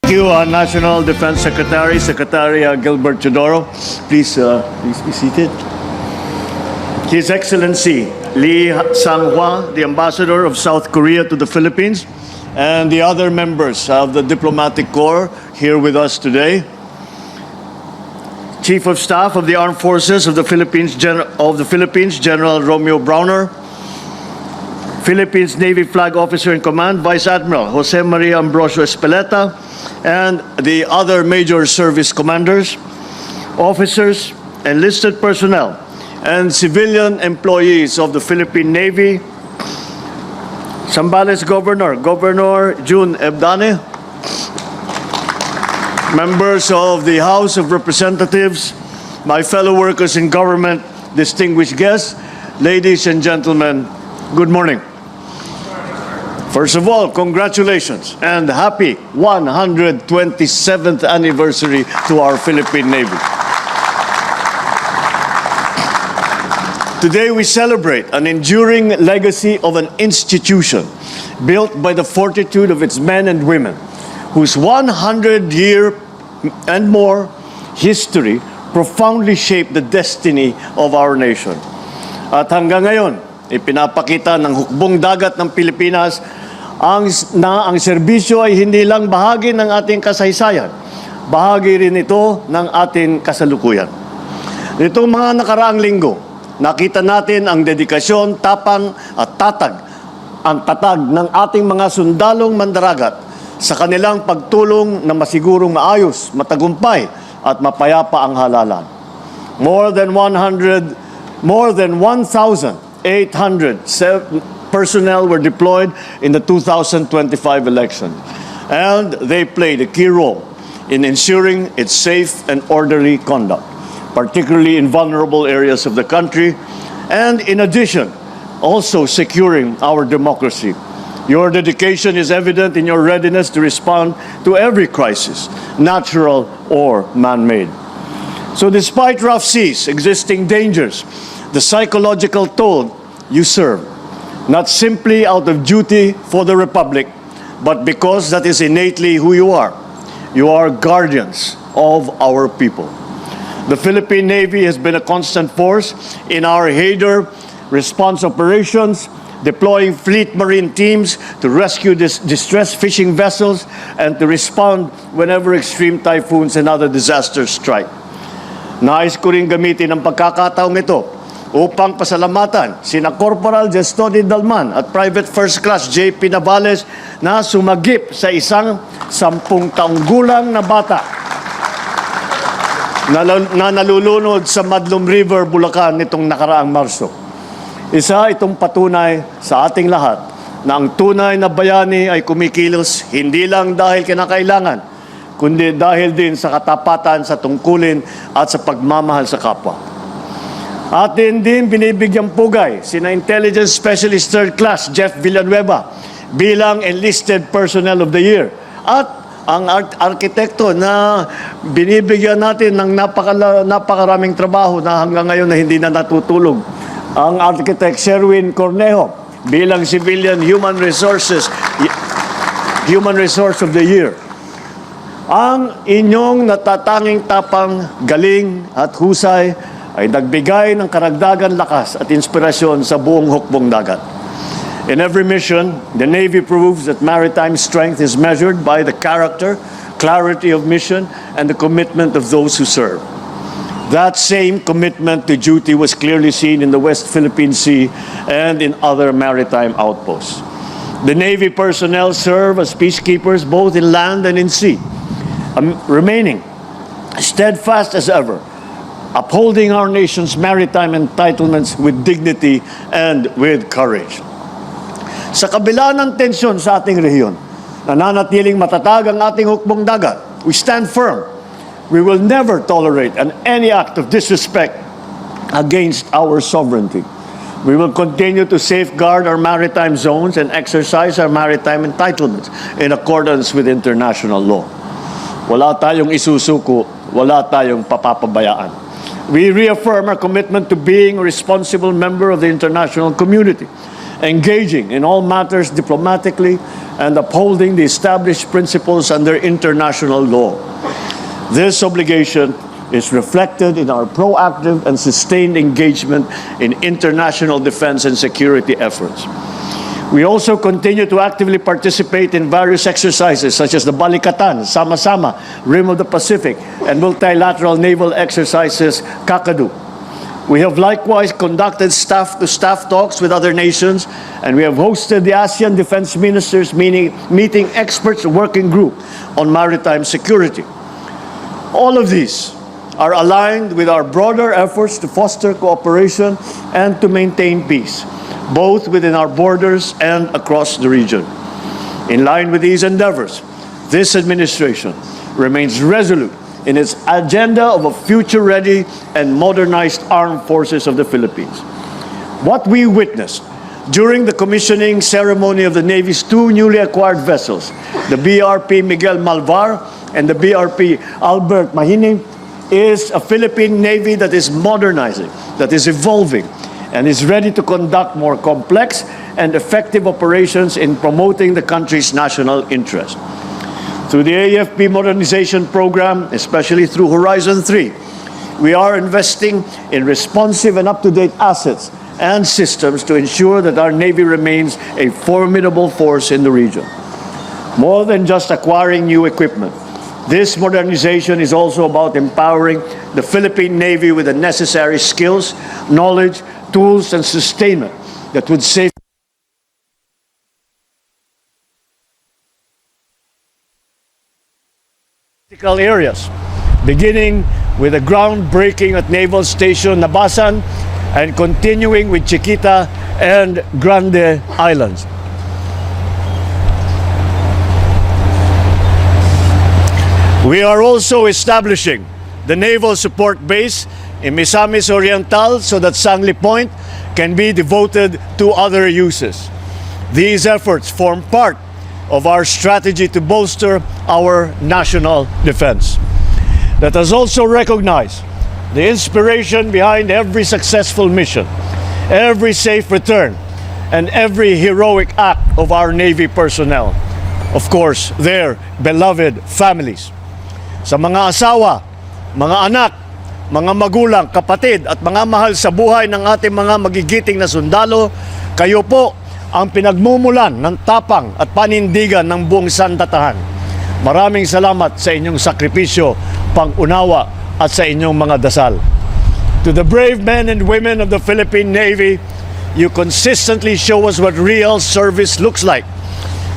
Thank you, National Defense Secretary, Secretary Gilbert Teodoro. Please be seated. His Excellency Lee Sang-hwa, the Ambassador of South Korea to the Philippines, and the other members of the Diplomatic Corps here with us today. Chief of Staff of the Armed Forces of the Philippines, General Romeo Browner. Philippines Navy Flag Officer in Command, Vice Admiral Jose Maria Ambrosio Espeleta, and the other major service commanders, officers, enlisted personnel, and civilian employees of the Philippine Navy, Zambales Governor, Governor June Ebdane, members of the House of Representatives, my fellow workers in government, distinguished guests, ladies and gentlemen, good morning. First of all, congratulations and happy 127th anniversary to our Philippine Navy. Today we celebrate an enduring legacy of an institution built by the fortitude of its men and women, whose 100-year and more history profoundly shaped the destiny of our nation. At hanggang ngayon, ipinapakita ng hukbong dagat ng Pilipinas ang serbisyo ay hindi lang bahagi ng ating kasaysayan, bahagi rin ito ng ating kasalukuyan. Nitong mga nakaraang linggo, nakita natin ang dedikasyon, tapang at tatag ng ating mga sundalong mandaragat sa kanilang pagtulong na masigurong maayos, matagumpay at mapayapa ang halalan. More than 1,800 personnel were deployed in the 2025 election, and they played a key role in ensuring its safe and orderly conduct, particularly in vulnerable areas of the country, and in addition, also securing our democracy. Your dedication is evident in your readiness to respond to every crisis, natural or man-made. So despite rough seas, existing dangers, the psychological toll you serve, not simply out of duty for the Republic, but because that is innately who you are. You are guardians of our people. The Philippine Navy has been a constant force in our Hader response operations, deploying fleet marine teams to rescue distressed fishing vessels and to respond whenever extreme typhoons and other disasters strike. Nais ko rin gamitin ang pagkakataong ito upang pasalamatan sina Corporal Gestoni Dalman at Private First Class J.P. Navales na sumagip sa isang 10 taong gulang na bata na nalulunod sa Madlum River, Bulacan nitong nakaraang Marso. Isa itong patunay sa ating lahat na ang tunay na bayani ay kumikilos hindi lang dahil kinakailangan, kundi dahil din sa katapatan, sa tungkulin at sa pagmamahal sa kapwa. Atin din binibigyang pugay sina Intelligence Specialist Third Class Jeff Villanueva bilang Enlisted Personnel of the Year, at ang arkitekto na binibigyan natin ng napakaraming trabaho na hanggang ngayon na hindi na natutulog, ang Architect Sherwin Cornejo bilang Civilian Human Resource of the Year. Ang inyong natatanging tapang, galing at husay ay nagbigay ng karagdagan lakas at inspirasyon sa buong hukbong dagat. In every mission, the Navy proves that maritime strength is measured by the character, clarity of mission, and the commitment of those who serve. That same commitment to duty was clearly seen in the West Philippine Sea and in other maritime outposts. The Navy personnel serve as peacekeepers both in land and in sea, remaining steadfast as ever, upholding our nation's maritime entitlements with dignity and with courage. Sa kabila ng tensyon sa ating rehiyon, nananatiling matatag ang ating hukbong dagat. We stand firm. We will never tolerate any act of disrespect against our sovereignty. We will continue to safeguard our maritime zones and exercise our maritime entitlements in accordance with international law. Wala tayong isusuko, wala tayong papapabayaan. We reaffirm our commitment to being a responsible member of the international community engaging in all matters diplomatically, and upholding the established principles under international law. This obligation is reflected in our proactive and sustained engagement in international defense and security efforts. We also continue to actively participate in various exercises such as the Balikatan, Sama-Sama, Rim of the Pacific, and multilateral naval exercises, Kakadu. We have likewise conducted staff-to-staff talks with other nations, and we have hosted the ASEAN Defense Ministers meeting experts working group on maritime security. All of these are aligned with our broader efforts to foster cooperation and to maintain peace, both within our borders and across the region. In line with these endeavors, this administration remains resolute in its agenda of a future-ready and modernized armed forces of the Philippines. What we witnessed during the commissioning ceremony of the Navy's two newly acquired vessels, the BRP Miguel Malvar and the BRP Albert Mahini, is a Philippine Navy that is modernizing, that is evolving, and is ready to conduct more complex and effective operations in promoting the country's national interest. Through the AFP modernization program, especially through Horizon 3, we are investing in responsive and up-to-date assets and systems to ensure that our Navy remains a formidable force in the region. More than just acquiring new equipment, this modernization is also about empowering the Philippine Navy with the necessary skills, knowledge, tools, and sustainment that would save critical areas, beginning with the groundbreaking at Naval Station Nabasan and continuing with Chiquita and Grande Islands. We are also establishing the Naval Support Base in Misamis Oriental so that Sangli Point can be devoted to other uses. These efforts form part of our strategy to bolster our national defense. Let us also recognize the inspiration behind every successful mission, every safe return, and every heroic act of our Navy personnel. Of course, their beloved families. Sa mga asawa, mga anak, mga magulang, kapatid at mga mahal sa buhay ng ating mga magigiting na sundalo, kayo po ang pinagmumulan ng tapang at panindigan ng buong sandatahan. Maraming salamat sa inyong sakripisyo, pang-unawa at sa inyong mga dasal. To the brave men and women of the Philippine Navy, you consistently show us what real service looks like.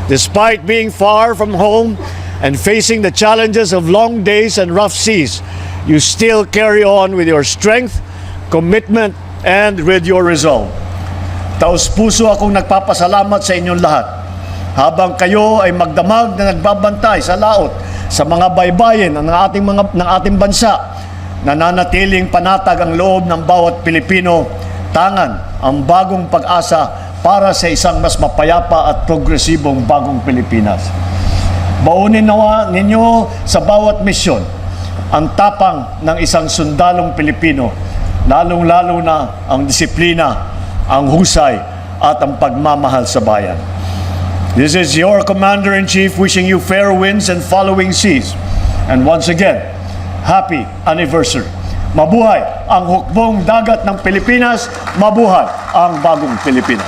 Despite being far from home and facing the challenges of long days and rough seas, you still carry on with your strength, commitment, and with your resolve. Taos-puso akong nagpapasalamat sa inyong lahat habang kayo ay magdamag na nagbabantay sa laot sa mga baybayin ng ating bansa. Nananatiling panatag ang loob ng bawat Pilipino, tangan ang bagong pag-asa para sa isang mas mapayapa at progresibong bagong Pilipinas. Baunin nawa ninyo sa bawat misyon ang tapang ng isang sundalong Pilipino, lalong-lalo na ang disiplina, ang husay at ang pagmamahal sa bayan. This is your Commander-in-Chief wishing you fair winds and following seas. And once again, happy anniversary. Mabuhay ang hukbong dagat ng Pilipinas, mabuhay ang bagong Pilipinas.